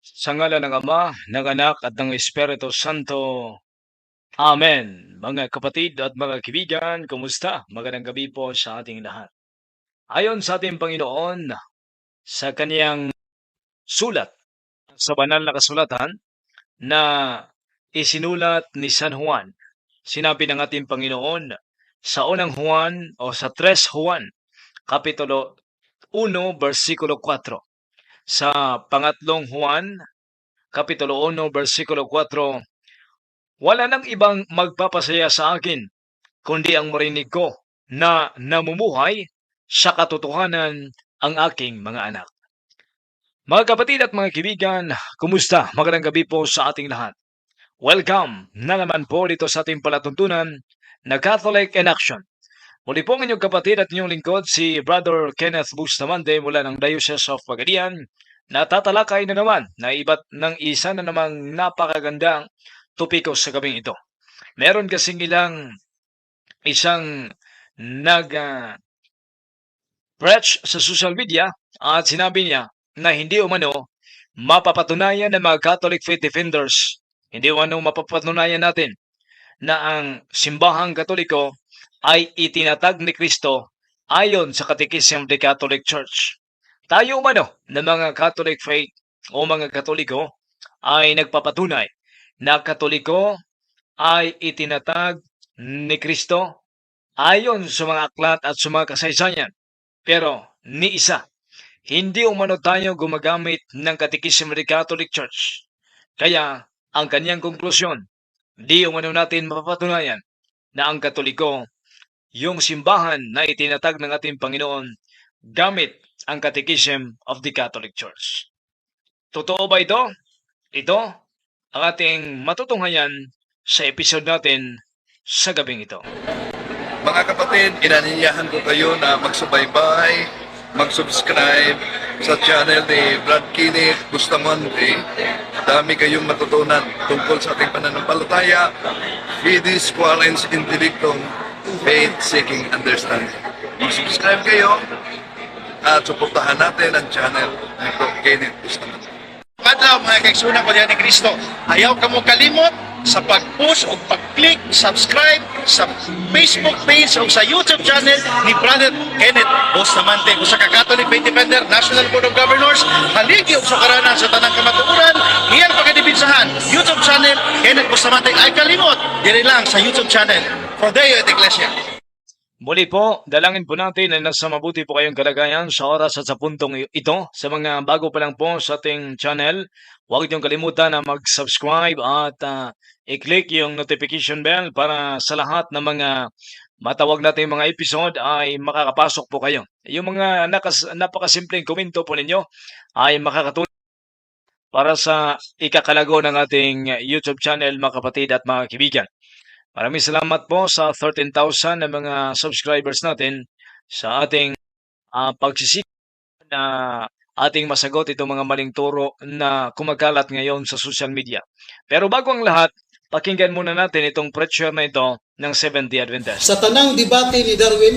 Sa ngalan ng Ama, ng Anak at ng Espiritu Santo. Amen. Mga kapatid at mga kaibigan, kumusta? Magandang gabi po sa ating lahat. Ayon sa ating Panginoon, sa kaniyang sulat sa banal na kasulatan na isinulat ni San Juan, sinabi ng ating Panginoon sa unang Juan o sa 3 Juan, Kapitulo 1, versikulo 4. Sa pangatlong Juan, Kapitulo 1, versikulo 4, wala nang ibang magpapasaya sa akin, kundi ang marinig ko na namumuhay sa katotohanan ang aking mga anak. Mga kapatid at mga kaibigan, kumusta? Magandang gabi po sa ating lahat. Welcome na naman po dito sa ating palatuntunan na Catholic in Action. Muli po ang inyong kapatid at inyong lingkod si Brother Kenneth Bustamante mula ng Diocese of Pagadian na tatalakay na naman na iba't ng isa na namang napakagandang topiko sa gabing ito. Meron kasing isang nag-preach sa social media at sinabi niya na hindi umano mapapatunayan ng mga Catholic faith defenders, hindi umano mapapatunayan natin na ang simbahang Katoliko ay itinatag ni Kristo ayon sa Catechism of the Catholic Church. Tayo umano ng mga Catholic faith o mga Katoliko ay nagpapatunay na Katoliko ay itinatag ni Kristo ayon sa mga aklat at sa mga kasaysayan. Pero ni isa, hindi umano tayo gumagamit ng Catechism of the Catholic Church. Kaya ang kanyang konklusyon, di umano natin mapapatunayan na ang Katoliko, yung simbahan na itinatag ng ating Panginoon, gamit ang Catechism of the Catholic Church. Totoo ba ito? Ito ang ating matutunghayan sa episode natin sa gabing ito. Mga kapatid, inaniyahan ko kayo na magsubaybay, mag-subscribe sa channel ni Brad Kenneth Bustamante. Dami kayong matutunan tungkol sa ating pananampalataya, Fides Quaerens Intellectum, Faith-Seeking Understanding. Mag-subscribe kayo at suportahan natin ang channel ni Brad Kenneth Bustamante. Adlaw mga kaigsunan ko diyan ni Kristo. Ayaw ka mo kalimot sa pag-push o pag-click, subscribe sa Facebook page o sa YouTube channel ni Brother Kenneth Bustamante. Kung sa Catholic Faith Defender, National Board of Governors, haligi o sukaranan sa tanang kamatuuran, iyang pagkadibinsahan, YouTube channel, Kenneth Bustamante. Ay kalimot, diri lang sa YouTube channel. Frodeo et Iglesia. Muli po, dalangin po natin na nasa mabuti po kayong kalagayan sa oras at sa puntong ito. Sa mga bago pa lang po sa ating channel, huwag niyong kalimutan na mag-subscribe at i-click yung notification bell para sa lahat ng mga matawag natin mga episode ay makakapasok po kayo. Yung mga napakasimpleng komento po ninyo ay makakatulong para sa ikakalago ng ating YouTube channel, mga kapatid at mga kaibigan. Maraming salamat po sa 13,000 na mga subscribers natin sa ating pagsisikap na ating masagot itong mga maling turo na kumakalat ngayon sa social media. Pero bago ang lahat, pakinggan muna natin itong preacher na ito ng Seventh-day Adventist. Sa tanang debate ni Darwin,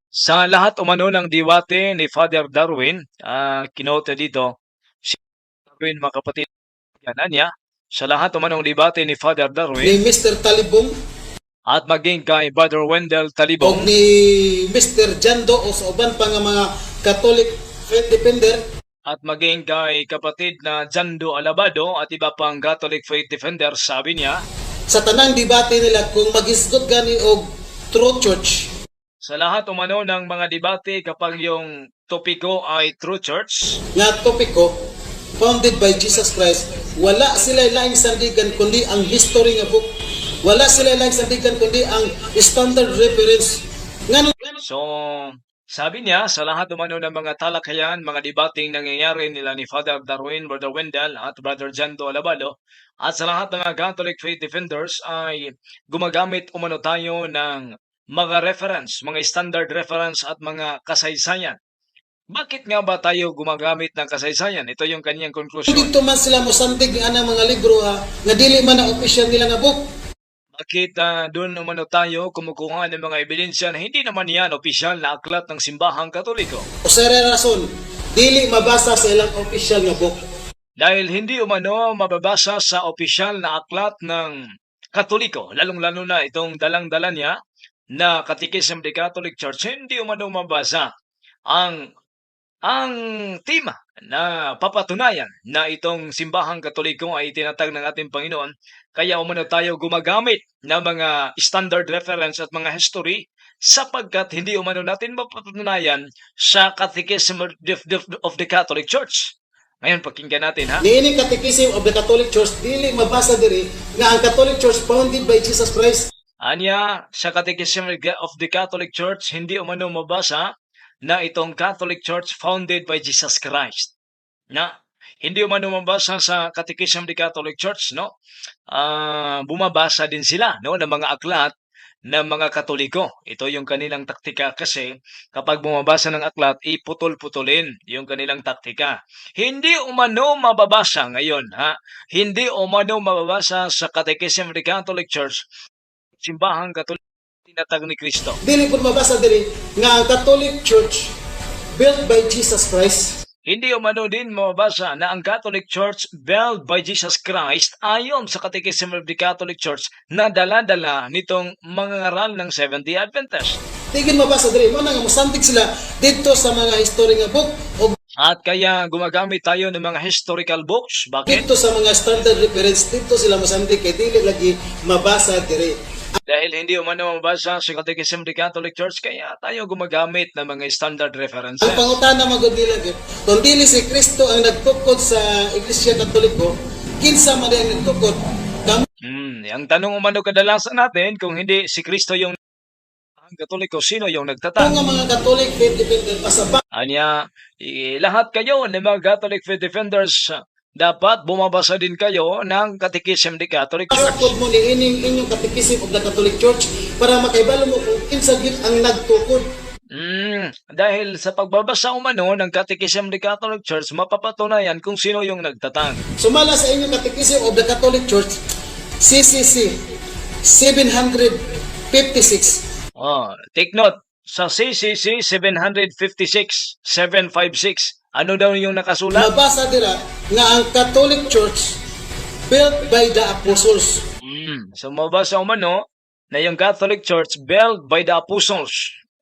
Sa lahat umano ng diwate ni Father Darwin, kinote dito, si Darwin, mga kapatid, yan niya, sa lahat umanong debate ni Father ni Darwin Mr. Talibong at maging kay Brother Wendell o Talibong ni Mr. Jando o sa uban pa nga mga Catholic Faith Defender, at maging kay kapatid na Jando Alabado at iba pang Catholic Faith Defender, sabi niya, sa tanang debate nila kung magisgot gani og True Church, sa lahat umano ng mga debate kapag yung topiko ay True Church, nga topiko founded by Jesus Christ, wala sila laing sandigan kundi ang history nga book. Wala sila laing sandigan kundi ang standard reference. Ngano so sabi niya, sa lahat umano ng mga talakayan, mga debating nangyayari nila ni Father Darwin, Brother Wendell at Brother Jando Alabado, at sa lahat ng mga Catholic Faith Defenders ay gumagamit umano tayo ng mga reference, mga standard reference at mga kasaysayan. Bakit nga ba tayo gumagamit ng kasaysayan? Ito yung kanyang konklusyon. dito man sila mosandig ng anang mga libro nga dili man ang official nila nga book. Bakit doon umano tayo kumukuha ng mga ebidensya na hindi naman yan opisyal na aklat ng simbahang Katoliko? O sa rason, dili mabasa sa ilang official nga book. dahil hindi umano mababasa sa opisyal na aklat ng Katoliko, lalong-lalo na itong dalang-dala niya na Catechism of the Catholic Church, hindi umano mabasa ang tema na papatunayan na itong simbahang Katoliko ay itinatag ng ating Panginoon, kaya umano tayo gumagamit ng mga standard reference at mga history sapagkat hindi umano natin mapatunayan sa Catechism of the Catholic Church. Ngayon, pakinggan natin ha. Niini Catechism of the Catholic Church dili mabasa diri nga ang Catholic Church founded by Jesus Christ. Anya, sa Catechism of the Catholic Church, hindi umano mabasa na itong Catholic Church founded by Jesus Christ. Na, hindi umano mabasa sa Catechism of the Catholic Church, no? Bumabasa din sila, no, ng mga aklat ng mga Katoliko. Ito yung kanilang taktika kasi kapag bumabasa ng aklat, iputol-putulin yung kanilang taktika. Hindi umano mababasa ngayon, ha? Hindi umano mababasa sa Catechism of the Catholic Church, simbahang Katoliko tinatag ni Kristo. Dili pud mabasa diri nga ang Catholic Church built by Jesus Christ. Hindi umano din mababasa na ang Catholic Church built by Jesus Christ ayon sa Catechism of the Catholic Church na dala-dala nitong mga ngaral ng Seventh-day Adventist. Tigin mabasa diri mo nang musandig sila dito sa mga history nga book o At kaya gumagamit tayo ng mga historical books. Bakit? dito sa mga standard reference dito sila musandig kay dili lagi mabasa diri. Dahil hindi umano mabasa sa Catechism of the Catholic Church, kaya tayo gumagamit ng mga standard references. Ang pangutana magud nila kung dili si Kristo ang nagtukod sa Iglesia Katoliko, kinsa man ang nagtukod? Ang tanong umano kadalasan natin, kung hindi si Kristo yung ang Katoliko, sino yung nagtatag? Kung ang mga Catholic faith defender pasabak Anya, lahat kayo ng mga Catholic faith defenders, dapat bumabasa din kayo ng Catechism of the Catholic Church. pasapod mo ni inyong Catechism of the Catholic Church para makaibalo mo kung kinsa gyud ang nagtukod. Dahil sa pagbabasa umano ng Catechism of the Catholic Church, mapapatunayan kung sino yung nagtatag. Sumala sa inyong Catechism of the Catholic Church, CCC 756. Take note, sa CCC 756, ano daw yung nakasulat? Mabasa dira nga ang Catholic Church built by the apostles. So mabasa umano na yung Catholic Church built by the apostles.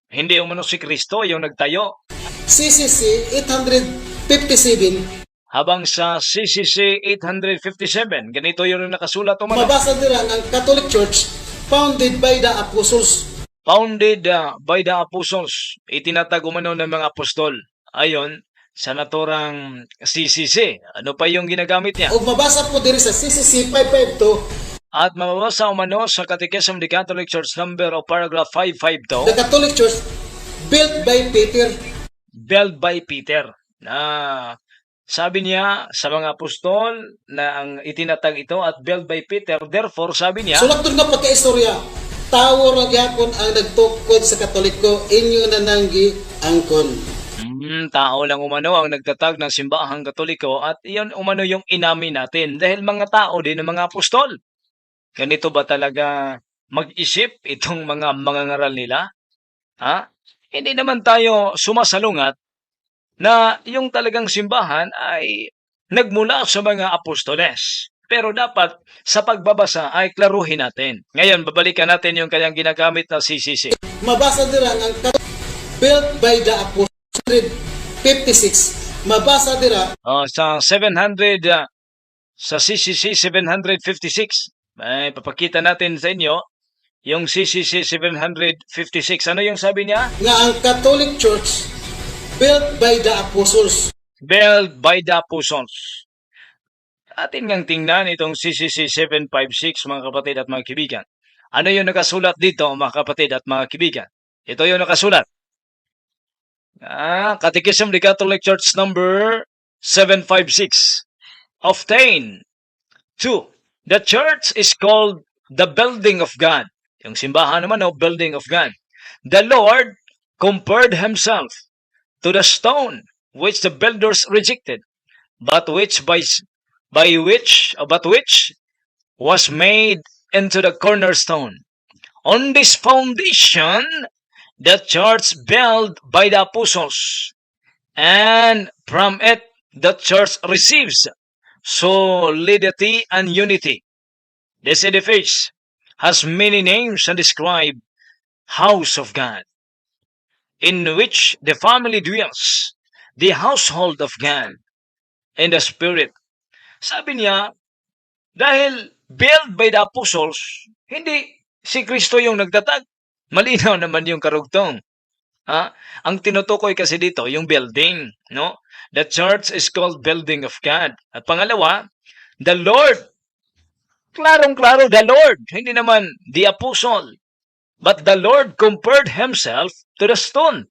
Hindi umano si Kristo yung nagtayo. CCC 857. Habang sa CCC 857, ganito yung nakasulat umano. Mabasa dira nga ang Catholic Church founded by the apostles. Founded by the apostles. Itinatag umano ng mga apostol. Ayon sa naturang CCC. Ano pa yung ginagamit niya? Ug mabasa po diri sa CCC 552. At mababasa umano sa Catechism of the Catholic Church number o paragraph 552, The Catholic Church built by Peter. built by Peter. Na sabi niya sa mga apostol na ang itinatag ito at built by Peter. Therefore, sabi niya, Sulaktod nga pagkaistorya, tawo ra gyapon ang nagtukod sa Katoliko, inyo na nanggi angkon. tao lang umano ang nagtatag ng simbahang Katoliko at iyon umano yung inamin natin dahil mga tao din ng mga apostol. Ganito ba talaga mag-isip itong mga mangangaral nila? Ha? Hindi naman tayo sumasalungat na yung talagang simbahan ay nagmula sa mga apostoles. Pero dapat sa pagbabasa ay klaruhin natin. Ngayon, babalikan natin yung kanyang ginagamit na CCC. Mabasa dira nga ang Catholic built by the apostles 56. Mabasa dira Sa 700, sa CCC 756, ay papakita natin sa inyo yung CCC 756. Ano yung sabi niya? nga ang Catholic Church built by the apostles. Built by the apostles. Atin ngang tingnan itong CCC 756, mga kapatid at mga kaibigan. Ano yung nakasulat dito, mga kapatid at mga kaibigan? Ito yung nakasulat. Catechism of the Catholic Church number 756. Often, 2. The church is called the building of God. Yung simbahan naman, building of God. The Lord compared himself to the stone which the builders rejected, but which was made into the cornerstone. On this foundation, the church built by the apostles, and from it the church receives solidity, and unity. This edifice has many names and describe house of God, in which the family dwells, the household of God, and the Spirit. Sabi niya, dahil built by the apostles, hindi si Kristo yung nagtatag. Malinaw naman yung karugtong. Ha? Ang tinutukoy kasi dito, yung building. No? The church is called building of God. At pangalawa, the Lord. Klarong-klaro, the Lord. Hindi naman the apostle. But the Lord compared himself to the stone,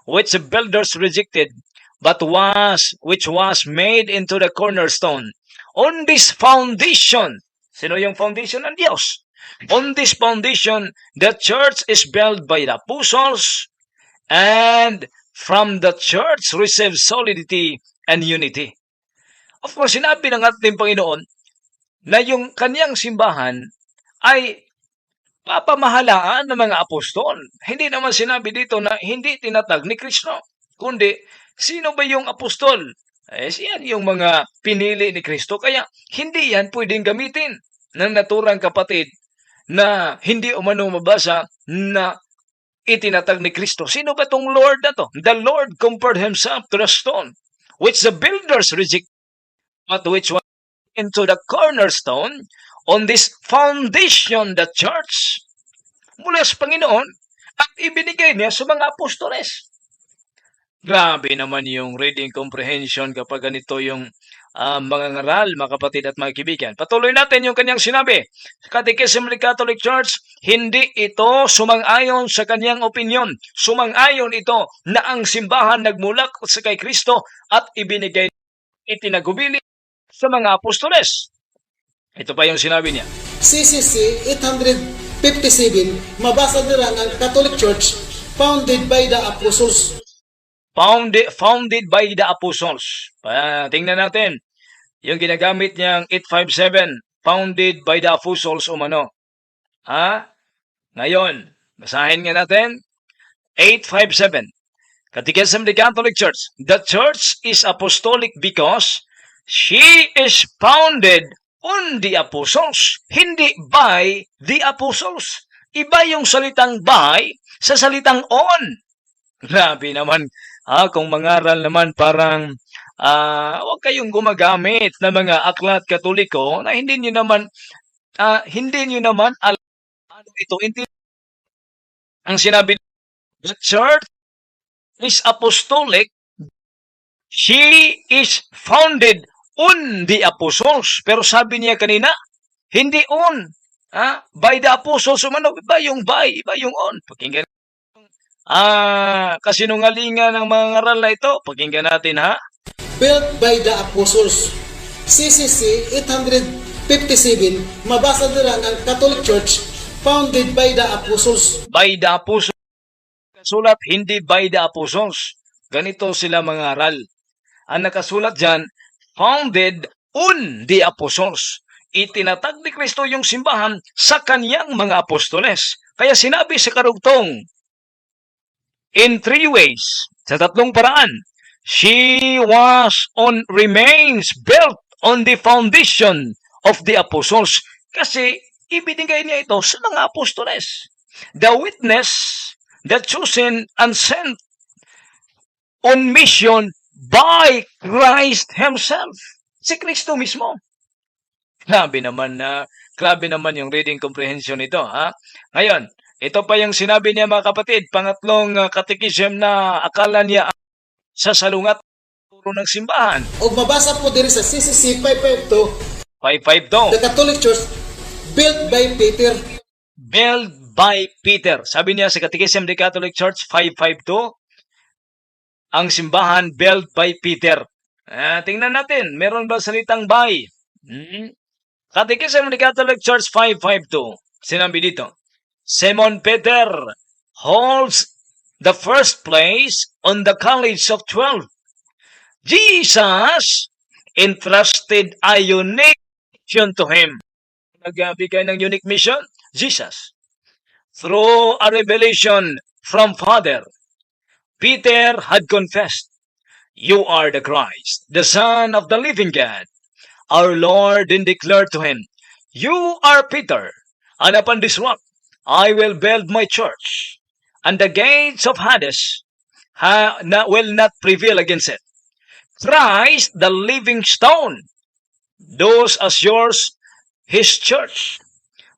which the builders rejected, but which was made into the cornerstone. On this foundation, sino yung foundation ng Diyos? On this foundation, the church is built by the apostles, and from the church receives solidity and unity. Of course, sinabi ng ating Panginoon na yung kanyang simbahan ay papamahalaan ng mga apostol. Hindi naman sinabi dito na hindi tinatag ni Kristo, kundi sino ba yung apostol? Yan yung mga pinili ni Kristo. Kaya hindi yan pwedeng gamitin ng naturang kapatid na hindi umano mabasa na itinatag ni Kristo. Sino ba tong Lord na to? The Lord compared himself to the stone, which the builders rejected, but which was into the cornerstone. On this foundation, the church, mula sa Panginoon, at ibinigay niya sa mga apostoles. Grabe naman yung reading comprehension kapag ganito yung mga ngaral, mga kapatid at mga kaibigan. Patuloy natin yung kanyang sinabi. Catechism of the Catholic Church, hindi ito sumang-ayon sa kanyang opinion. Sumang-ayon ito na ang simbahan nagmula sa kay Kristo at ibinigay, itinagubili sa mga apostoles. Ito pa yung sinabi niya. CCC 857, mabasa nila ang Catholic Church, founded by the apostles. Founded by the apostles. Tingnan natin. Yung ginagamit niyang 857, founded by the apostles umano. Ngayon, basahin nga natin. 857. Catechism of the Catholic Church. The Church is apostolic because she is founded on the apostles, hindi by the apostles. Iba yung salitang by sa salitang on. Grabe naman. Kung mangaral naman parang huwag kayong gumagamit ng mga aklat Katoliko na hindi niyo naman alam ano ito. Ang sinabi, the church is apostolic, she is founded on the apostles. Pero sabi niya kanina, hindi on. By the apostles, ba yung by, iba yung on. Pakinggan. Kasinungalingan ng mga ngaral na ito. Pakinggan natin, Built by the apostles. CCC 857, mabasa nila ang Catholic Church, founded by the apostles. By the apostles. Sulat, hindi by the apostles. Ganito sila mga ngaral. Ang nakasulat dyan, founded on the apostles. Itinatag ni Kristo yung simbahan sa kanyang mga apostoles. Kaya sinabi sa karugtong, in three ways, sa tatlong paraan, she remains built on the foundation of the apostles. Kasi ibinigay niya ito sa mga apostoles. The witness, the chosen and sent on mission by Christ Himself. Si Kristo mismo. Grabe naman yung reading comprehension nito. Ngayon, ito pa yung sinabi niya mga kapatid, pangatlong catechism na akala niya sa salungat turo ng simbahan. O mabasa po diri sa CCC 552, 552. the Catholic Church, built by Peter. Built by Peter. Sabi niya sa Catechism of the Catholic Church 552, ang simbahan built by Peter. Tingnan natin, meron ba salitang by? Catechism of the Catholic Church 552. Sinabi dito, Simon Peter holds the first place on the College of 12. Jesus entrusted a unique mission to him. Nagbigay ng unique mission? Jesus. Through a revelation from Father, Peter had confessed, "You are the Christ, the Son of the living God." our Lord then declared to him, "You are Peter, and upon this rock I will build my church, and the gates of Hades will not prevail against it." Christ, the living stone, those as yours, His church,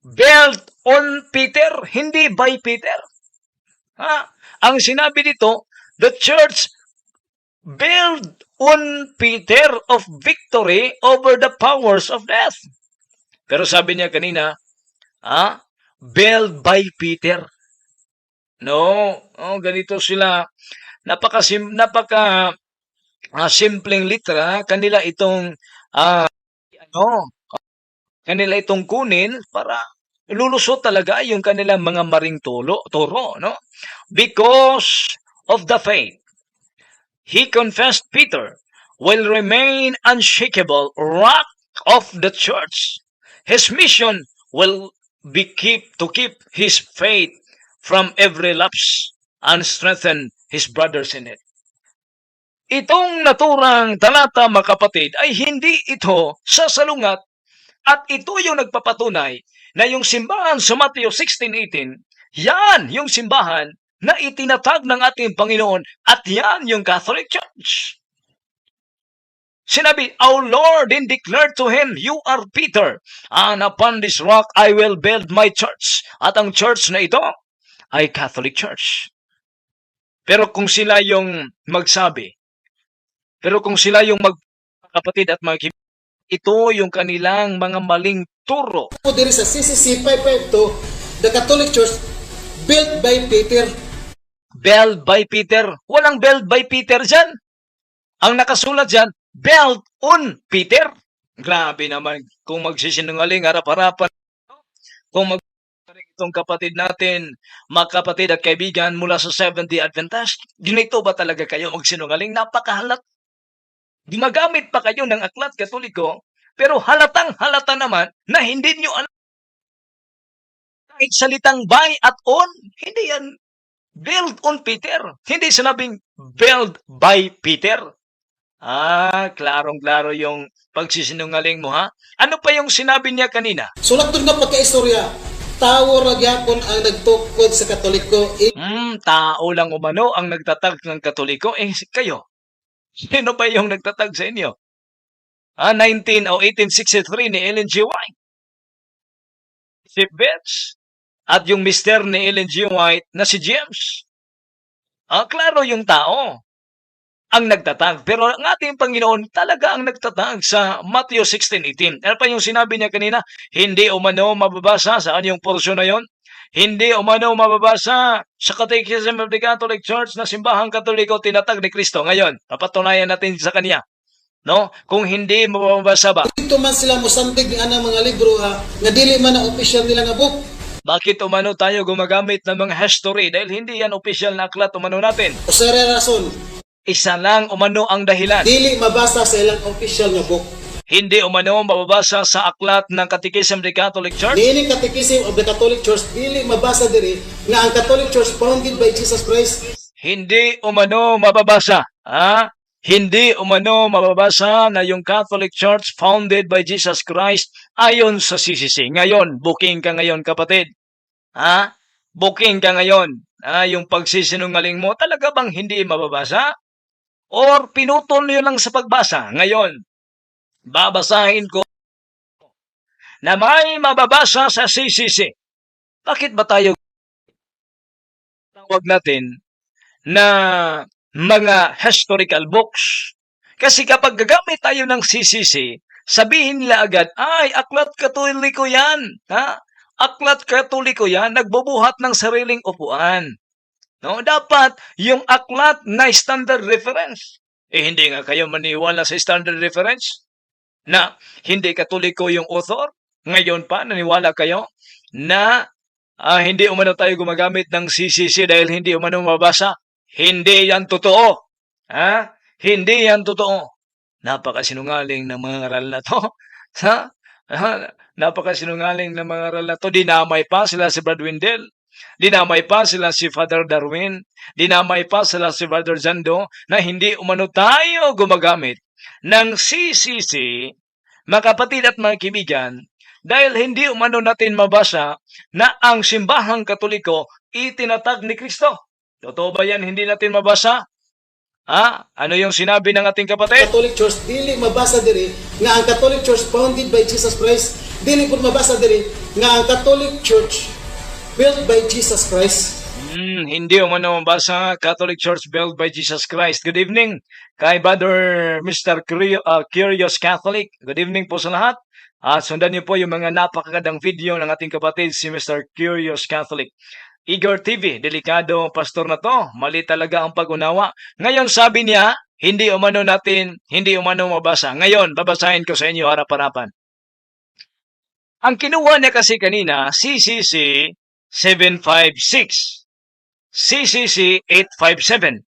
built on Peter, hindi by Peter. Ang sinabi dito, the church built on Peter of victory over the powers of death. Pero sabi niya kanina, built by Peter. No, ganito sila. Napaka simpleng litra, kanila itong kanila itong kunin para lulusot talaga yung kanilang mga maring turo, no? Because of the faith, he confessed Peter will remain unshakable rock of the church. His mission will be to keep his faith from every lapse and strengthen his brothers in it. Itong naturang talata, mga kapatid, ay hindi ito sasalungat at ito yung nagpapatunay na yung simbahan sa Matthew 16:18, yan yung simbahan na itinatag ng ating Panginoon at yan yung Catholic Church. Sinabi, "Our Lord then declared to him, You are Peter, and upon this rock I will build my church." At ang church na ito ay Catholic Church. Pero kung sila yung magsabi, kapatid at mga kaibigan, ito yung kanilang mga maling turo. Po diri sa CCC 552, the Catholic Church built by Peter. Built by Peter. Walang built by Peter dyan. Ang nakasulat dyan, built on Peter. Grabe naman kung magsisinungaling harap-harapan. Kung itong kapatid natin, mga kapatid at kaibigan mula sa Seventh-day Adventist, ginito ba talaga kayo magsinungaling? Napakahalat. Gumagamit pa kayo ng aklat Katoliko, pero halatang halata naman na hindi nyo alam. Kahit salitang by at on, hindi yan built on Peter. Hindi sinabing built by Peter. Klarong-klaro yung pagsisinungaling mo, ha? Ano pa yung sinabi niya kanina? Sulat doon nga pagkaistorya, tao ra gyapon ang nagtukod sa Katoliko. Tao lang umano ang nagtatag ng Katoliko. Kayo, sino ba yung nagtatag sa inyo? 1863 ni Ellen G. White. Si Betts. At yung mister ni Ellen G. White na si James. Klaro yung tao ang nagtatag. Pero ang ating Panginoon talaga ang nagtatag sa Matthew 16:18. Ano pa yung sinabi niya kanina? Hindi umano mababasa. Saan yung portion na yon? Hindi umano mababasa sa Catechism of the Catholic Church na simbahang Katoliko tinatag ni Kristo. Ngayon, papatunayan natin sa kanya. No? Kung hindi mababasa ba? Dito man sila mosantig ni anang mga libro nga dili man ang official nila nga book. Bakit umano tayo gumagamit ng mga history? Dahil hindi yan official na aklat umano natin. O sa rason, Isa lang umano ang dahilan. dili mabasa sa ilang official nga book. Hindi umano mababasa sa aklat ng Catechism of the Catholic Church. Dili Catechism of the Catholic Church, dili mabasa diri nga ang Catholic Church founded by Jesus Christ. Hindi umano mababasa. Hindi umano mababasa na yung Catholic Church founded by Jesus Christ ayon sa CCC. Ngayon, booking ka ngayon, kapatid. Booking ka ngayon. Yung pagsisinungaling mo, talaga bang hindi mababasa? Or pinutol nyo lang sa pagbasa? Ngayon, babasahin ko na may mababasa sa CCC. Bakit ba tayo tawag natin na mga historical books? Kasi kapag gagamit tayo ng CCC, sabihin nila agad, ay, aklat Katoliko yan. Aklat Katoliko yan, nagbubuhat ng sariling upuan. No, dapat yung aklat na standard reference. Hindi nga kayo maniwala sa standard reference na hindi Katoliko yung author. Ngayon pa, naniwala kayo na hindi umano tayo gumagamit ng CCC dahil hindi umano mabasa. Hindi yan totoo. Hindi yan totoo. Napakasinungaling ng mga aral na to. Napakasinungaling ng mga aral na to. Dinamay pa sila si Brad Windel. Dinamay pa sila si Father Darwin. Dinamay pa sila si Father Zando na hindi umano tayo gumagamit ng CCC mga kapatid at mga kaibigan, dahil hindi umano natin mabasa na ang simbahang Katoliko itinatag ni Kristo. Totoo ba yan? Hindi natin mabasa? Ano yung sinabi ng ating kapatid? Catholic Church dili mabasa diri nga ang Catholic Church founded by Jesus Christ, dili pud mabasa diri nga ang Catholic Church built by Jesus Christ. Hindi umano mabasa Catholic Church built by Jesus Christ. Good evening kay Brother Mr. Curious Catholic. Good evening po sa lahat. Sundan niyo po yung mga napakagandang video ng ating kapatid si Mr. Curious Catholic. Igor TV, delikado pastor na to. Mali talaga ang pag-unawa. Ngayon sabi niya, hindi umano mabasa. Ngayon, babasahin ko sa inyo harap-harapan. Ang kinuha niya kasi kanina, CCC 756, CCC 857,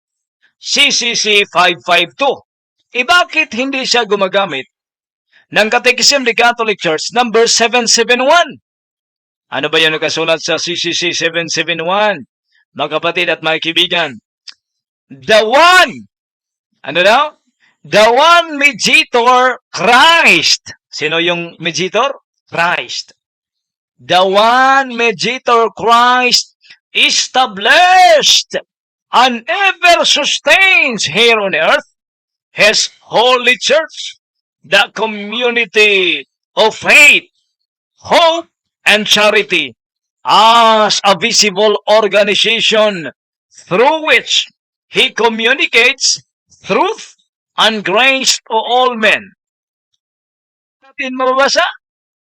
CCC 552. Bakit hindi siya gumagamit ng Catechism of the Catholic Church number 771? Ano ba yung nakasulat sa CCC 771? Mga kapatid at mga kaibigan, the one, The one mediator, Christ. Sino yung mediator? Christ. The one mediator, Christ, established and ever sustains here on earth His holy church, the community of faith, hope, and charity as a visible organization through which He communicates truth and grace to all men. Natin mababasa?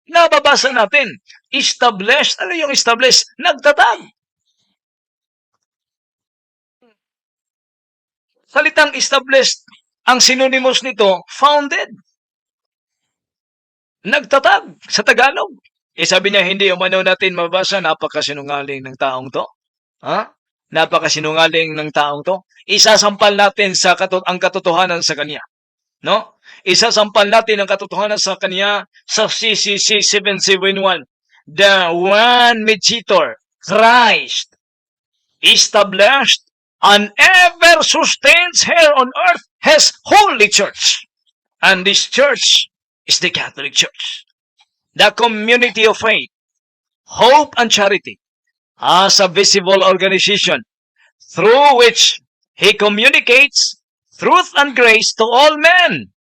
Nababasa natin. Established. Ano yung established? Nagtatag. Salitang established, ang synonymous nito, founded. Nagtatag sa Tagalog. Sabi niya, hindi umano natin mabasa, napakasinungaling ng taong to. Napakasinungaling ng taong to. Isasampal natin ang katotohanan sa kanya. No? Isasampal natin ang katotohanan sa kanya sa CCC 771. The one mediator, Christ, established and ever sustains here on earth His holy church. And this church is the Catholic Church. The community of faith, hope, and charity as a visible organization through which He communicates truth and grace to all men.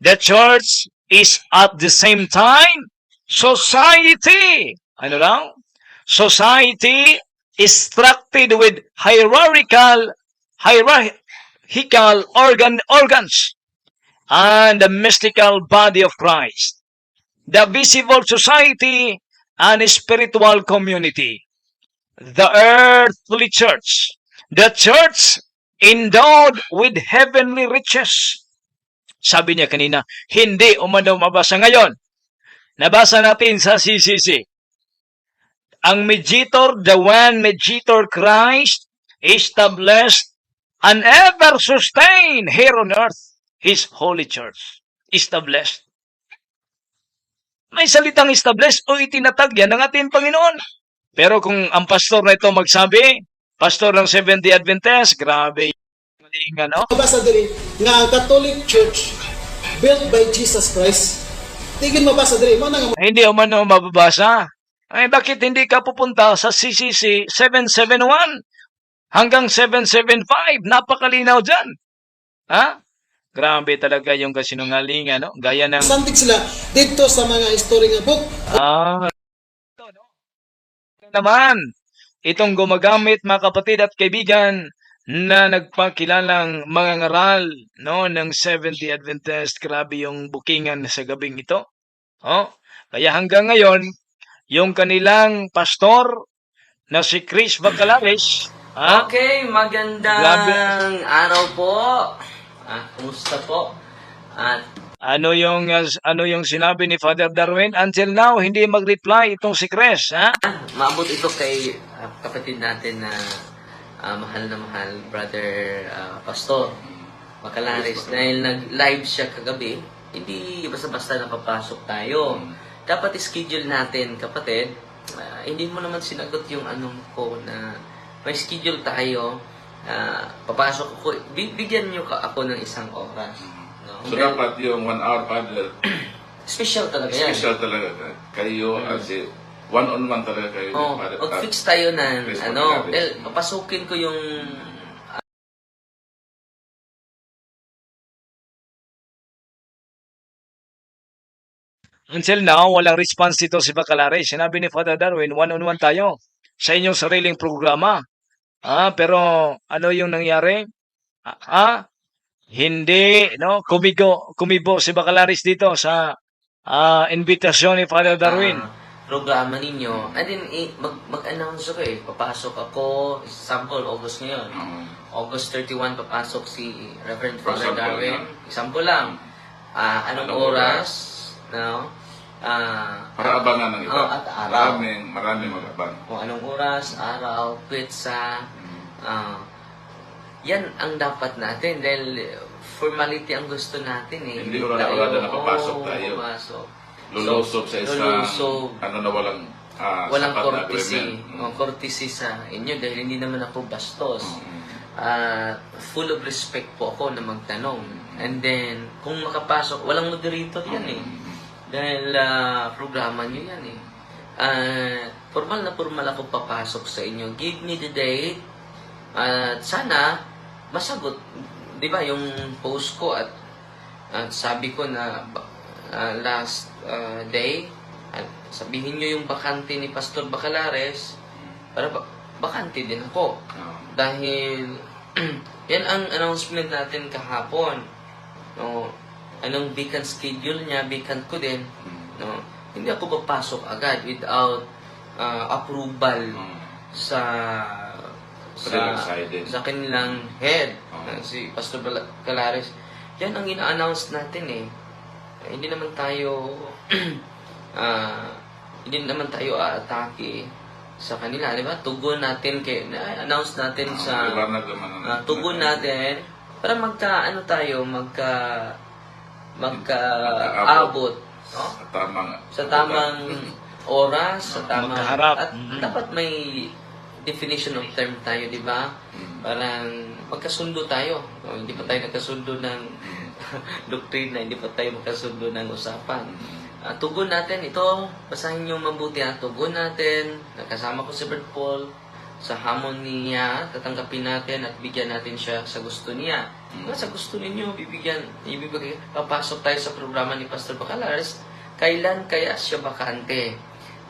The church is at the same time society. Ano lang? Society is structured with hierarchical organs and the mystical body of Christ. The visible society and spiritual community. The earthly church. The church endowed with heavenly riches. Sabi niya kanina, hindi umano mabasa ngayon. Nabasa natin sa CCC. Ang mediator, the one mediator, Christ, established and ever sustain here on earth His holy church. Established. May salitang established o itinatag yan ng ating Panginoon. Pero kung ang pastor na ito magsabi, pastor ng Seventh-day Adventist, grabe. Mabasa diri nga ang Catholic Church built by Jesus Christ. Tigin mabasa diri mo nga hindi umano mababasa. Bakit hindi ka pupunta sa CCC 771 hanggang 775? Napakalinaw dyan. Grabe talaga yung kasinungalingan, no? Gaya ng... sandig sila dito sa mga history nga book. Naman, itong gumagamit, mga kapatid at kaibigan, na nagpakilalang mga ngaral, no, ng Seventh-day Adventist. Grabe yung bookingan sa gabing ito. Kaya hanggang ngayon, yung kanilang pastor na si Chris Bacalares, Okay, magandang araw po. Kumusta po? At ano yung sinabi ni Father Darwin? Until now, hindi mag-reply itong si Chris, maabot ito kay kapatid natin na mahal na mahal, Brother Pastor Bacalares. Dahil nag-live siya kagabi, hindi basta-basta napapasok tayo. Dapat schedule natin, kapatid. Hindi mo naman sinagot yung anong ko na may schedule tayo. Papasok ako. Bigyan niyo ako ng isang oras. No? So, dapat yung 1 hour paddle. special talaga yan. Special talaga. Kayo, as in, one-on-one talaga kayo. Oh, mag-fix tayo ng Chris ano, Pagalares. papasukin ko yung Until now, walang response dito si Bacalares. Sinabi ni Father Darwin, one-on-one tayo sa inyong sariling programa. Pero ano yung nangyari? Hindi, no? Kumibo si Bacalares dito sa invitasyon ni Father Darwin. programa ninyo. And then, mag-announce ako eh. Papasok ako, example, August ngayon. August 31, papasok si Reverend Father Example Darwin. lang. Example lang. Anong Anong oras? No? Para abangan ng iba. Oh, at araw. Maraming mag-abang. Kung anong oras, araw, pizza. Yan ang dapat natin dahil formality ang gusto natin eh. Hindi urada-urada na papasok tayo. Papasok. Lulusob sa isang, lulusob. ano na walang Walang sapat na courtesy. agreement. Courtesy sa inyo dahil hindi naman ako bastos. Full of respect po ako na magtanong. And then, kung makapasok, walang moderator yan eh. Dahil programa nyo yan eh. Formal na formal ako papasok sa inyo. Give me the date. At sana, masagot. Di ba, yung post ko at sabi ko na last day, at sabihin nyo yung bakante ni Pastor Bacalares, para bakante din ako. Dahil, yan ang announcement natin kahapon. No? Anong vacant schedule niya, vacant ko din. No? Hindi ako papasok agad without approval sa kanilang head, si Pastor Bacalares. Yan ang ina-announce natin eh. Hindi naman tayo aatake sa kanila, di ba? Tugon natin announce natin sa tugon natin para magkaabot, no? Sa tamang oras, sa tamang Magkaharap. at dapat may definition of term tayo, di ba? Parang magkasundo tayo. Hindi pa tayo nagkasundo ng doktrina, hindi pa tayo magkasundo ng usapan. Tugon natin, ito, basahin niyo mabuti tugon natin, nakasama ko si Brad Paul, sa hamon niya, tatanggapin natin at bigyan natin siya sa gusto niya. Sa gusto ninyo, papasok tayo sa programa ni Pastor Bacalares, kailan kaya siya bakante?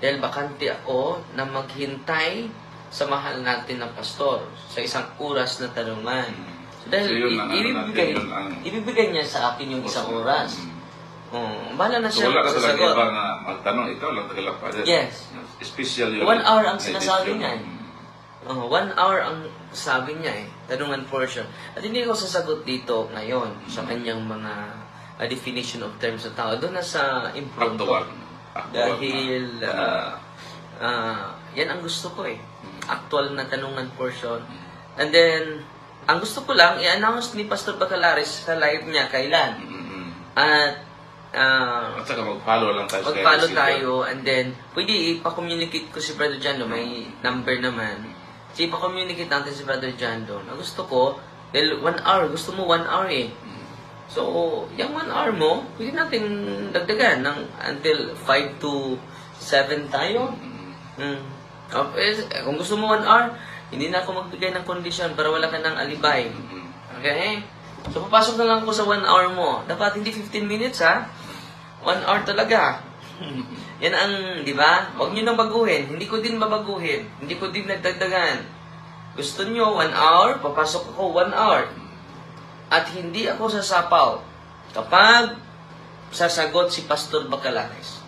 Dahil bakante ako na maghintay sa mahal natin na pastor sa isang oras na tanungan. Dahil ibibigay niya sa akin yung isang oras. Bahala na siya wala ka talaga sasagot. iba na magtanong, ikaw lang tagalap pa rin. Yes. Special yun. 1 hour ang sinasabi niya eh. 1 hour ang sabi niya eh. Tanungan portion. At hindi ko sasagot dito ngayon sa kanyang mga definition of terms sa tao. Doon na sa impronto. Dahil yan ang gusto ko eh. Actual na tanungan portion. And then, ang gusto ko lang, i-announce ni Pastor Bacalares sa live niya kailan. At saka mag-follow lang tayo. mag-follow tayo, and then, pwede ipa-communicate ko si Brother Jando, may number naman. So, ipa-communicate natin si Brother Jando. Na gusto ko, dahil 1 hour, gusto mo 1 hour eh. So, yung 1 hour mo, pwede natin dagdagan ng until 5 to 7 tayo. Kung gusto mo 1 hour, hindi na ako magbigay ng condition para wala ka ng alibay. Okay? So, papasok na lang ako sa 1 hour mo. Dapat hindi 15 minutes, ha? 1 hour talaga. Yan ang, di ba? Huwag nyo nang baguhin. Hindi ko din babaguhin. Hindi ko din nagdagdagan. Gusto nyo 1 hour, papasok ako 1 hour. At hindi ako sasapaw kapag sasagot si Pastor Bacalares.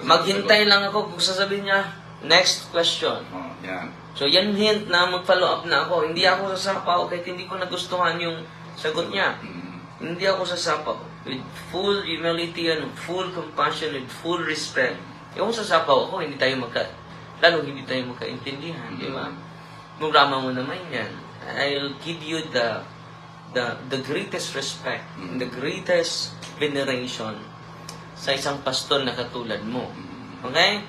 Maghintay lang ako kung sasabihin niya, next question. Yan. So, yan hint na mag-follow up na ako. Hindi ako sasapaw kahit hindi ko nagustuhan yung sagot niya. Hindi ako sasapaw. With full humility and full compassion and full respect. Kung sasapaw ako, hindi tayo hindi tayo magkaintindihan. Di ba? Programa mo naman yan. I'll give you the greatest respect and the greatest veneration sa isang pastor na katulad mo. Okay?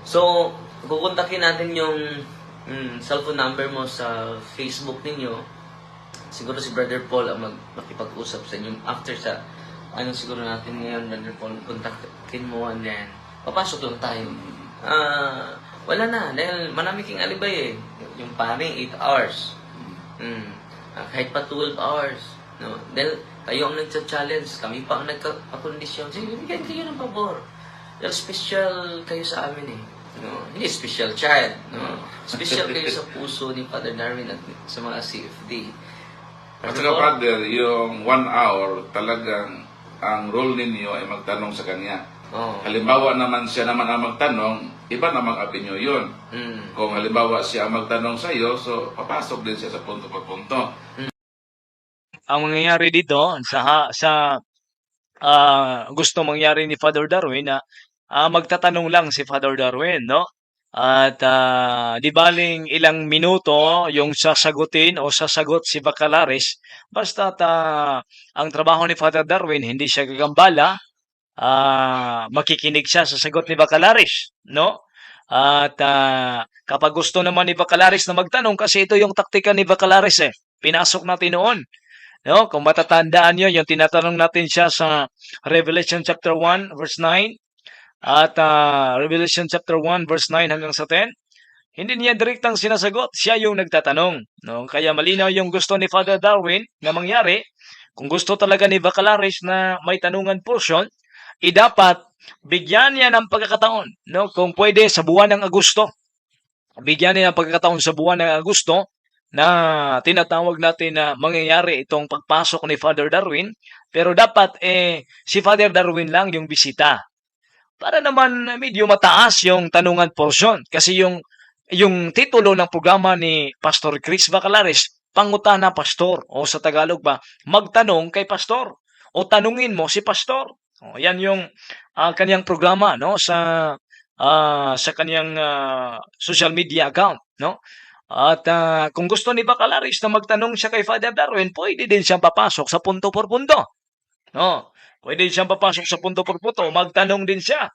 So, kukontakin natin yung cellphone number mo sa Facebook ninyo. Siguro si Brother Paul ang makipag-usap sa inyo after sa ano siguro natin ngayon, Brother Paul, kontakin mo and then, papasok lang tayo. Wala na, dahil marami king alibay eh. Yung paring 8 hours. Kahit pa 12 hours. No? Dahil kayo ang nagsa-challenge, kami pa ang nagkakondisyon. Sige, bigyan kayo ng pabor. Dahil special kayo sa amin eh. No? Hindi special child. No? Special kayo sa puso ni Father Darwin at sa mga CFD. At saka, Brother, yung 1 hour, talagang ang role ninyo ay magtanong sa kanya. Oh. Halimbawa naman siya naman ang magtanong, iba namang opinyon yun. Kung halimbawa siya ang magtanong sa iyo, so papasok din siya sa punto por punto. Ang mangyayari dito gusto mangyari ni Father Darwin na magtatanong lang si Father Darwin, no? At di baling ilang minuto yung sasagutin o sasagot si Bacalaris, basta ang trabaho ni Father Darwin, hindi siya gagambala, makikinig siya sa sagot ni Bacalaris, no? At kapag gusto naman ni Bacalaris na magtanong, kasi ito yung taktika ni Bacalaris eh, pinasok natin noon. No, kung matatandaan niyo, yung tinatanong natin siya sa Revelation chapter 1 verse 9 at Revelation chapter 1 verse 9 hanggang sa 10, hindi niya direktang sinasagot, siya yung nagtatanong. No? Kaya malinaw yung gusto ni Father Darwin na mangyari. Kung gusto talaga ni Bacalaris na may tanungan portion, dapat bigyan niya ng pagkakataon. No? Kung pwede sa buwan ng Agosto, bigyan niya ng pagkakataon sa buwan ng Agosto na tinatawag natin na mangyayari itong pagpasok ni Father Darwin, pero dapat si Father Darwin lang yung bisita. Para naman medyo mataas yung tanungan portion. Kasi yung titulo ng programa ni Pastor Chris Bacalaris, Pangutana Pastor, o sa Tagalog ba, magtanong kay Pastor, o tanungin mo si Pastor. O, yan yung kanyang programa, no, sa kanyang social media account, no? At kung gusto ni Bacalaris na magtanong siya kay Father Darwin, pwede din siyang papasok sa punto por punto. No? Pwede din siyang papasok sa punto por punto, magtanong din siya.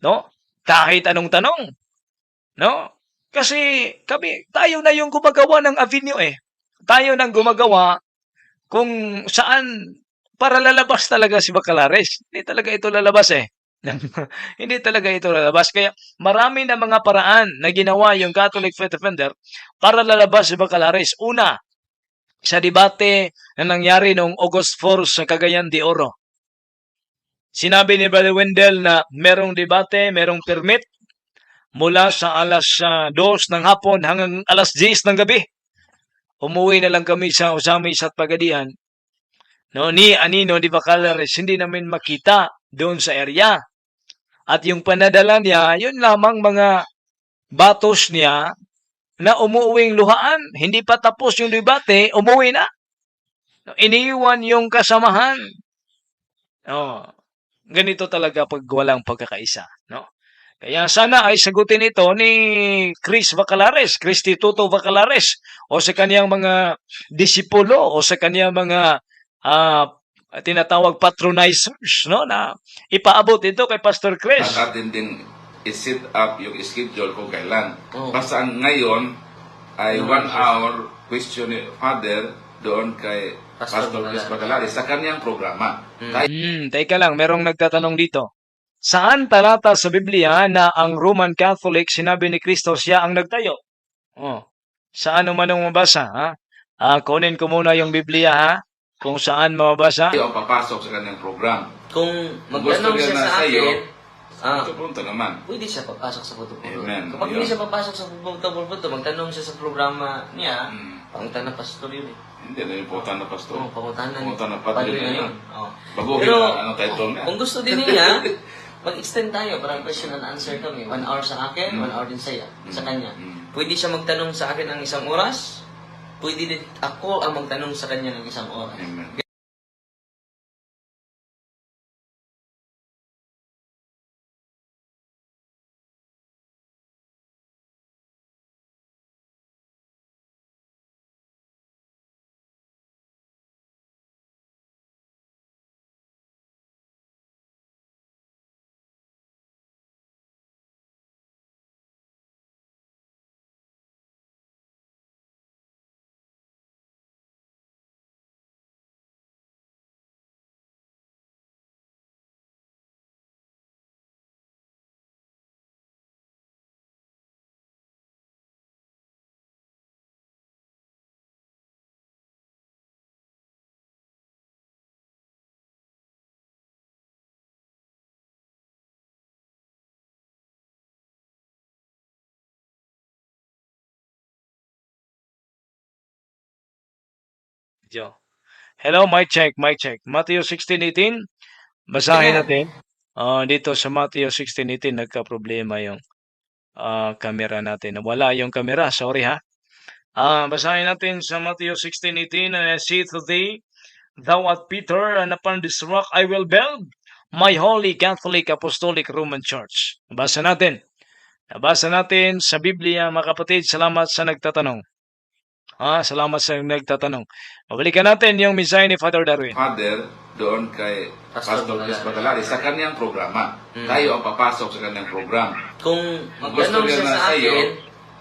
No? Kahit anong tanong. No? Kasi tayo na yung gumagawa ng avenue eh. Tayo nang gumagawa kung saan para lalabas talaga si Bacalaris. Hindi talaga ito lalabas eh. Hindi talaga ito lalabas. Kaya marami na mga paraan na ginawa yung Catholic Faith Defender para lalabas si Bacalaris. Una, sa debate na nangyari noong August 4 sa Cagayan de Oro. Sinabi ni Brother Wendell na merong debate, merong permit mula sa alas 2 ng hapon hanggang alas 10 ng gabi. Umuwi na lang kami sa Osamis at Pagadian. No, ni Anino di Bacalaris, hindi namin makita doon sa area. At yung panadala niya, yun lamang mga batos niya na umuuwing luhaan. Hindi pa tapos yung debate, umuwi na. Iniiwan yung kasamahan. Oh, ganito talaga pag walang pagkakaisa. No? Kaya sana ay sagutin ito ni Chris Bacalaris, Cristituto Bacalaris, o sa kaniyang mga disipulo, o sa kaniyang mga tinatawag patronizers, no, na ipaabot ito kay Pastor Chris. At atin din i-set up yung schedule kung kailan. Oh. Basta ang ngayon ay 1 hour question ni Father doon kay Pastor Chris Bacalaris sa kanyang programa. Teka lang, merong nagtatanong dito. Saan talata sa Biblia na ang Roman Catholic sinabi ni Kristo siya ang nagtayo? Oh. Saan naman ang mabasa, ha? Kunin ko muna yung Biblia, ha? Kung saan mababasa. Siya ang papasok sa kanyang program. Kung magtanong siya sa akin, punto naman. pwede siya papasok sa punto por punto. Amen. Kapag hindi siya papasok sa punto por punto, magtanong siya sa programa niya, pangutan na pastor yun eh. Hindi na yung putan na pastor. Oo, pangutan na. Putan na padre na yun. Oo. Baguhin Pero, na ano title niya. kung gusto din niya, mag-extend tayo, parang question and answer kami. 1 hour sa akin, 1 hour din sa kanya. Pwede siya magtanong sa akin ng 1 oras, pwede din ako ang magtanong sa kanya ng 1 oras. Amen. Jo. Hello, mic check, mic check. Matthew 16:18, basahin Ayan. natin. Dito sa Matthew 16:18 nagkaproblema yung camera natin. Wala yung camera, sorry ha. Basahin natin sa Matthew 16:18, and I say to thee, thou art Peter, and upon this rock I will build my holy Catholic Apostolic Roman Church. Nabasa natin sa Biblia, mga kapatid. Salamat sa nagtatanong. Salamat sa nagtatanong. Mabalikan natin yung mensahe ni Father Darwin. Father, doon kay Pastor Pastor Chris Bacalari. Bacalari sa kanyang programa. Tayo ang papasok sa kanyang program. Kung magtanong Gusto siya niya na sa sa iyo, akin,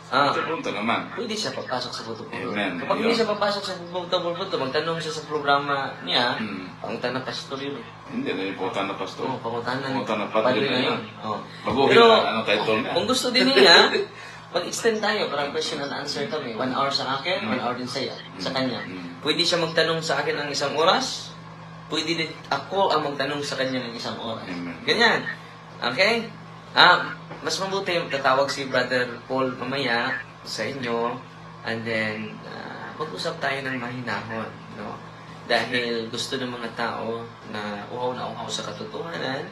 Sa punto naman. pwede siya papasok sa Buto-Buto. Amen. Kapag hindi siya papasok sa Buto-Buto, magtanong siya sa programa niya, pangutan na pastor yun. Hindi na important na pastor. Pangutan na. Pangutan na Padre padre na na yun. yun. Baguhin Pero, na, title niya. kung gusto din niya, mag-extend tayo, parang question and answer kami. 1 hour sa akin, 1 hour din sa kanya. Pwede siya magtanong sa akin ng 1 oras, pwede din ako ang magtanong sa kanya ng 1 oras. Amen. Ganyan. Okay? Mas mabuti tatawag si Brother Paul mamaya sa inyo, and then mag-usap tayo ng mahinahon, no? Dahil gusto ng mga tao na uhaw sa katotohanan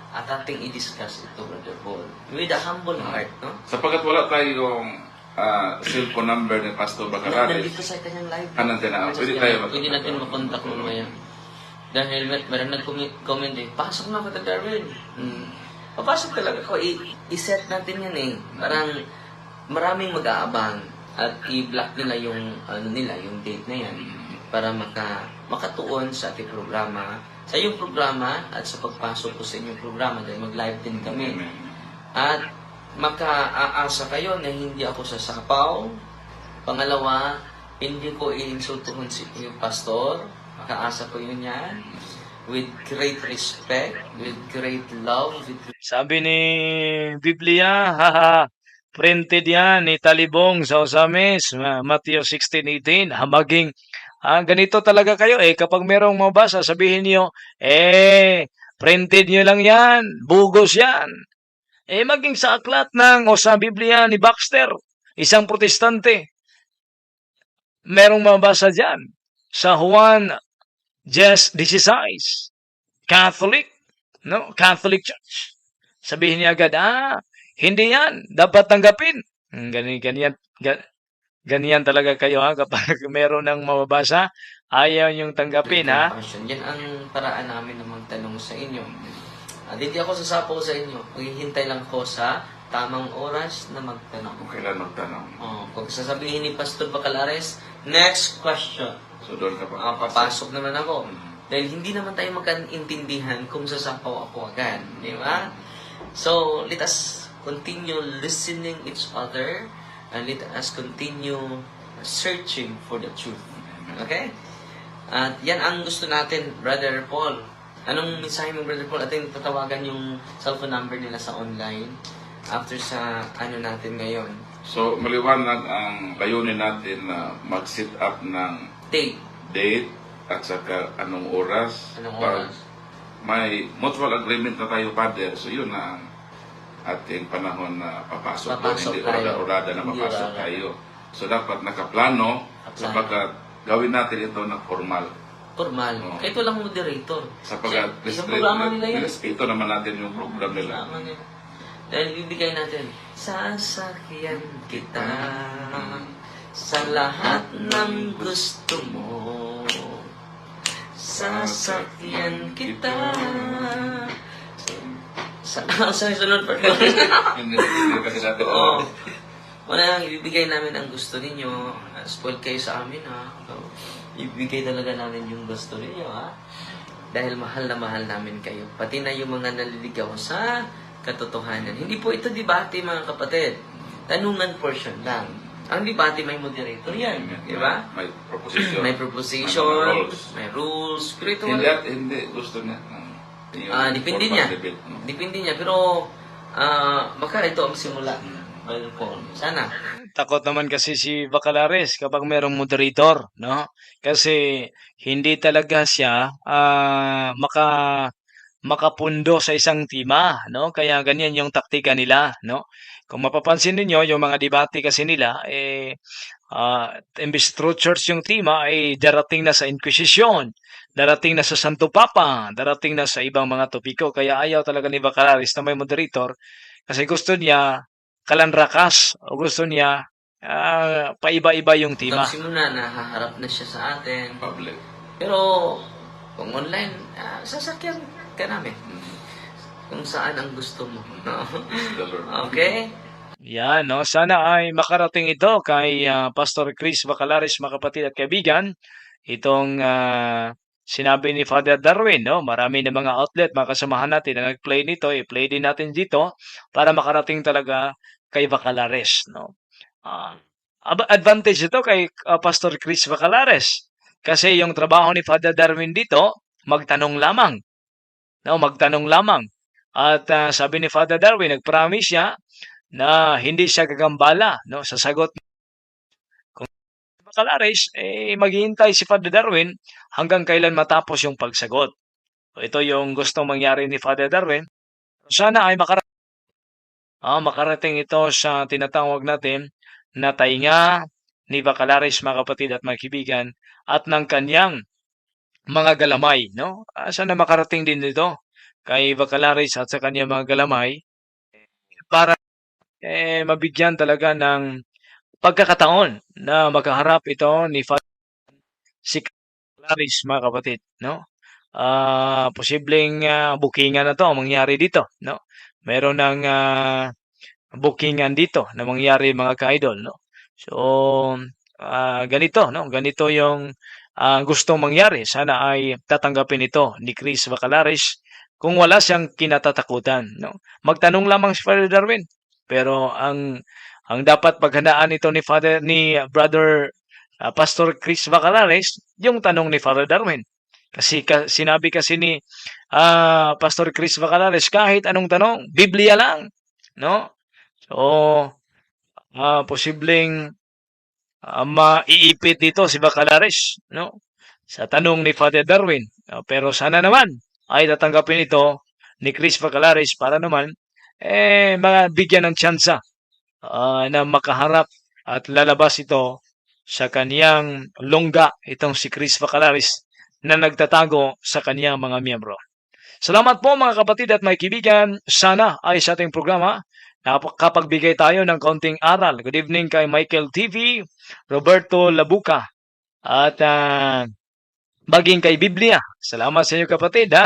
at ating i-discuss ito, Brother Paul, with a humble heart, no? Sapagkat wala tayong cellphone number ni Pastor Bacalari. Nandito sa kanyang live. Nandito na. Pwede tayo Pwede natin makontak mamaya. Dahil meron nag-comment pasok na ka, Darwin. Papasok talaga ko. I-set natin yan eh. Parang maraming mag-aabang at i-block nila yung yung date na yan para makatuon sa ating programa, sa iyong programa at sa pagpasok ko sa inyong programa dahil mag-live din kami. At maka-aasa kayo na hindi ako sasapaw. Pangalawa, hindi ko i-insultuhin si yung pastor. Maka-asa ko yun yan. With great respect, with great love, Sabi ni Biblia, printed yan ni Talibong sa Osamis, Matthew 16:18, maging ganito talaga kayo kapag merong mabasa, sabihin niyo, printed niyo lang yan, bugos yan. Maging sa aklat o sa Biblia ni Baxter, isang protestante, merong mabasa dyan, sa Juan 16, Catholic, no? Catholic Church. Sabihin niya agad, hindi yan, dapat tanggapin. Ganyan talaga kayo kapag meron ng mababasa, ayaw niyong tanggapin Yan ang paraan namin na magtanong sa inyo. Hindi ako sasapaw sa inyo. Maghihintay lang ko sa tamang oras na magtanong. Kung kailan magtanong. Kung sasabihin ni Pastor Bacalares, next question. So doon ka pa. Papasok naman ako. Dahil hindi naman tayo magkaintindihan kung sasapaw ako agad. Di ba? So, let us continue listening each other and let us continue searching for the truth. Okay? At yan ang gusto natin, Brother Paul. Anong mensahe mo, Brother Paul? Ating tatawagan yung cellphone number nila sa online after sa natin ngayon. So, maliwanag ang layunin natin na mag-set up ng date at saka anong oras. May mutual agreement na tayo, Father. So, yun na ang ating panahon na papasok doon. Hindi orada na papasok tayo. So, dapat nakaplano sapagkat gawin natin ito na formal. Formal. Kahit walang moderator. Sapagkat programa nila yan. respeto naman natin yung program nila. Dahil bibigay natin, sasakyan kita sa lahat ng gusto mo. Sasakyan kita. Sa sunod pa rin. Hindi kasi natin. Wala, ibibigay namin ang gusto ninyo. Spoil kayo sa amin, ibibigay talaga namin yung gusto ninyo, Dahil mahal na mahal namin kayo. Pati na yung mga naliligaw sa katotohanan. Hindi po ito debate, mga kapatid. Tanungan portion lang. Ang debate may moderator yan. Di ba? May proposition. May proposition. May rules. Pero ito Hindi. Gusto niya. Depende niya. Depende niya. Pero, baka ito ang simula. Sana. Takot naman kasi si Bacalares kapag merong moderator, no? Kasi hindi talaga siya makapundo sa isang tema, no? Kaya ganyan yung taktika nila, no? Kung mapapansin ninyo, yung mga debate kasi nila, imbes true church yung tema, ay darating na sa Inquisition, darating na sa Santo Papa, darating na sa ibang mga topiko. Kaya ayaw talaga ni Bacalaris na may moderator kasi gusto niya kalanrakas o gusto niya paiba-iba yung tema. Tapos muna, nahaharap na siya sa atin. Public. Pero, kung online, sasakyan ka namin. Kung saan ang gusto mo. No? The Lord. Okay? Yan, no? Sana ay makarating ito kay Pastor Chris Bacalaris, mga kapatid at kaibigan. Itong sinabi ni Father Darwin, no? Marami na mga outlet, mga kasamahan natin na nag-play nito, i-play din natin dito para makarating talaga kay Bacalaris, no? Advantage ito kay Pastor Chris Bacalaris kasi yung trabaho ni Father Darwin dito, magtanong lamang. No, magtanong lamang. At sabi ni Father Darwin, nag-promise siya na hindi siya gagambala, no, sa sagot. Kung Bacalaris, maghihintay si Father Darwin hanggang kailan matapos yung pagsagot. So, ito yung gustong mangyari ni Father Darwin. Sana ay makarating ito sa tinatawag natin na tainga ni Bacalaris, mga kapatid at mga kaibigan, at ng kanyang mga galamay, no? Sana makarating din dito kay Bacalaris at sa kanyang mga galamay para mabigyan talaga ng pagkakataon na makaharap ito ni si Bacalaris, mga kapatid, no? Posibleng bookingan na to ang mangyari dito, no? Meron ng bookingan dito na mangyari, mga ka-idol, no? So, ganito, no? Ganito yung gustong mangyari. Sana ay tatanggapin ito ni Chris Bacalaris kung wala siyang kinatatakutan, no? Magtanong lamang si Father Darwin. Pero ang dapat paghandaan ito ni Brother Pastor Chris Bacalaris, yung tanong ni Father Darwin. Kasi sinabi kasi ni Pastor Chris Bacalaris, kahit anong tanong, Biblia lang, no? So, posibleng maiipit dito si Bacalaris, no? Sa tanong ni Father Darwin. Pero sana naman ay tatanggapin ito ni Chris Bacalaris para naman bigyan ng tsansa na makaharap at lalabas ito sa kaniyang longga, itong si Chris Bacalaris na nagtatago sa kaniyang mga miyembro. Salamat po, mga kapatid at mga kaibigan. Sana ay sa ating programa nakapagbigay tayo ng kaunting aral. Good evening kay Michael TV, Roberto Labuca, at maging kay Biblia. Salamat sa inyo, kapatid, ha?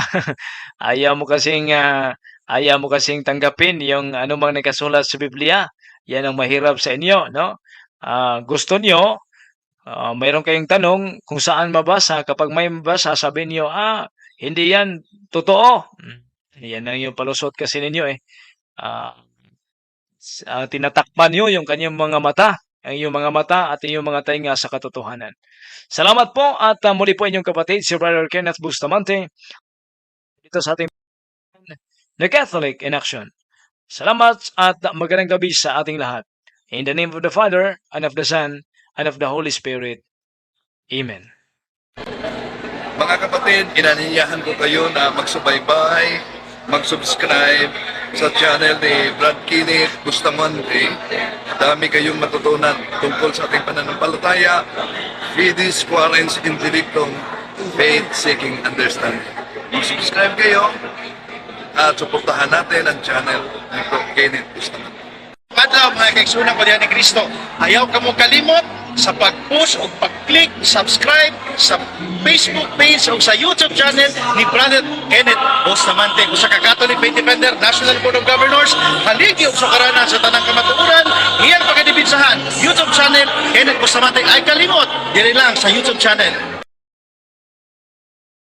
Ayaw mo kasing tanggapin yung anumang nakasulat sa Biblia. Yan ang mahirap sa inyo, no? Gusto nyo, mayroon kayong tanong kung saan mabasa. Kapag may mabasa, sabihin nyo, hindi yan totoo. Yan ang yung palusot kasi ninyo, tinatakpan nyo yung kanyang mga mata, ang iyong mga mata at iyong mga tainga sa katotohanan. Salamat po at muli po inyong kapatid, si Brother Kenneth Bustamante, dito sa ating The Catholic in Action. Salamat at magandang gabi sa ating lahat. In the name of the Father, and of the Son, and of the Holy Spirit. Amen. Mga kapatid, inanyayahan ko kayo na magsubaybay, mag-subscribe sa channel ni Brad Kenneth Bustamante. Dami kayong matutunan tungkol sa ating pananampalataya, Fides Quarens Intellectum, Faith-Seeking Understanding. Mag-subscribe kayo at suportahan natin ang channel ni Brad Kenneth Bustamante. Adlaw mga kaigsunan ko diyan ni Kristo. Ayaw ka mo kalimot sa pag-push o pag-click, subscribe sa Facebook page o sa YouTube channel ni Brother Kenneth Bustamante. Usa ka Catholic Faith Defender, National Board of Governors, haligi og sukaranan sa tanang kamatuoran, iyang pagkadibinsahan. YouTube channel Kenneth Bustamante ay kalimot. Diri lang sa YouTube channel